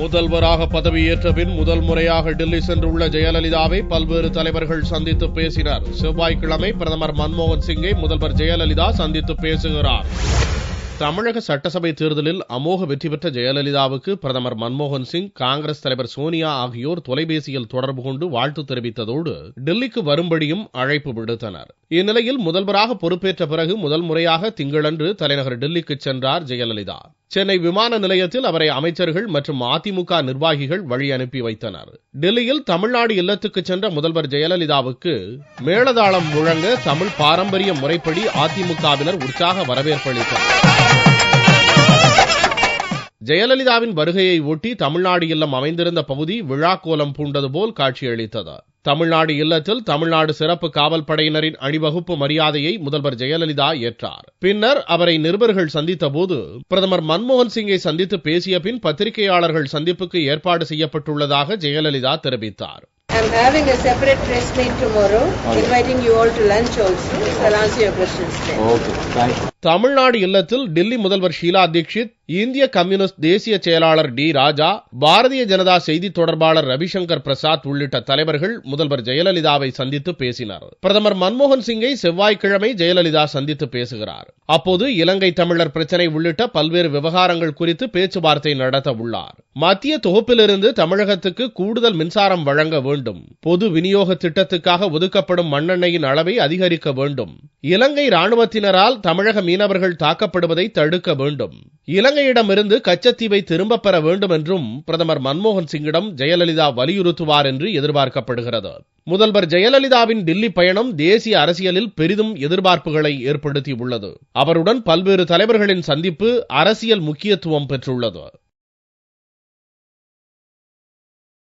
முதல்வராக பதவியேற்ற பின் முதல் முறையாக டெல்லி சென்றுள்ள ஜெயலலிதாவை பல்வேறு தலைவர்கள் சந்தித்து பேசினர். செவ்வாய்க்கிழமை பிரதமர் மன்மோகன் சிங்கை முதல்வர் ஜெயலலிதா சந்தித்து பேசுகிறார். தமிழக சட்டசபை தேர்தலில் அமோக வெற்றி பெற்ற ஜெயலலிதாவுக்கு பிரதமர் மன்மோகன் சிங், காங்கிரஸ் தலைவர் சோனியா ஆகியோர் தொலைபேசியில் தொடர்பு கொண்டு வாழ்த்து தெரிவித்ததோடு டெல்லிக்கு வரும்படியும் அழைப்பு விடுத்தனர். இந்நிலையில் முதல்வராக பொறுப்பேற்ற பிறகு முதல் முறையாக திங்களன்று தலைநகர் டெல்லிக்கு சென்றார் ஜெயலலிதா. சென்னை விமான நிலையத்தில் அவரை அமைச்சர்கள் மற்றும் அதிமுக நிர்வாகிகள் வழி அனுப்பி வைத்தனர். டெல்லியில் தமிழ்நாடு இல்லத்துக்கு சென்ற முதல்வர் ஜெயலலிதாவுக்கு மேளதாளம் முழங்க தமிழ் பாரம்பரிய முறைப்படி அதிமுகவினர் உற்சாக வரவேற்பளித்தனர். ஜெயலலிதாவின் வருகையை ஒட்டி தமிழ்நாடு இல்லம் அமைந்திருந்த பகுதி விழாக்கோலம் பூண்டது போல் காட்சியளித்தது. தமிழ்நாடு இல்லத்தில் தமிழ்நாடு சிறப்பு காவல் படையினரின் அணிவகுப்பு மரியாதையை முதல்வர் ஜெயலலிதா ஏற்றார். பின்னர் அவரை நிருபர்கள் சந்தித்த போது பிரதமர் மன்மோகன் சிங்கை சந்தித்து பேசிய பின் பத்திரிகையாளர்கள் சந்திப்புக்கு ஏற்பாடு செய்யப்பட்டுள்ளதாக ஜெயலலிதா தெரிவித்தார். I am having a separate press meet tomorrow, inviting you all to lunch also. I'll answer your questions then. Okay, thank you. Tamil Nadu இல்லத்தில் டெல்லி முதல்வர் ஷீலா தீட்சித், இந்திய கம்யூனிஸ்ட் தேசிய செயலாளர் டி ராஜா, பாரதிய ஜனதா செய்தி தொடர்பாளர் ரவிசங்கர் பிரசாத் உள்ளிட்ட தலைவர்கள் முதல்வர் ஜெயலலிதாவை சந்தித்து பேசினர். பிரதமர் மன்மோகன் சிங்கை செவ்வாய்க்கிழமை ஜெயலலிதா சந்தித்து பேசுகிறார். அப்போது இலங்கை தமிழர் பிரச்சினை உள்ளிட்ட பல்வேறு விவகாரங்கள் குறித்து பேச்சுவார்த்தை நடத்த உள்ளார். மத்திய தொகுப்பிலிருந்து தமிழகத்துக்கு கூடுதல் மின்சாரம் வழங்க வேண்டும், பொது விநியோக திட்டத்துக்காக ஒதுக்கப்படும் மண்ணெண்ணெயின் அளவை அதிகரிக்க வேண்டும், இலங்கை ராணுவத்தினரால் தமிழக மீனவர்கள் தாக்கப்படுவதை தடுக்க வேண்டும், இலங்கையிடமிருந்து கச்சத்தீவை திரும்பப் பெற வேண்டும் என்றும் பிரதமர் மன்மோகன் சிங்கிடம் ஜெயலலிதா வலியுறுத்துவார் என்று எதிர்பார்க்கப்படுகிறது. முதல்வர் ஜெயலலிதாவின் டெல்லி பயணம் தேசிய அரசியலில் பெரிதும் எதிர்பார்ப்புகளை ஏற்படுத்தியுள்ளது. அவருடன் பல்வேறு தலைவர்களின் சந்திப்பு அரசியல் முக்கியத்துவம் பெற்றுள்ளது.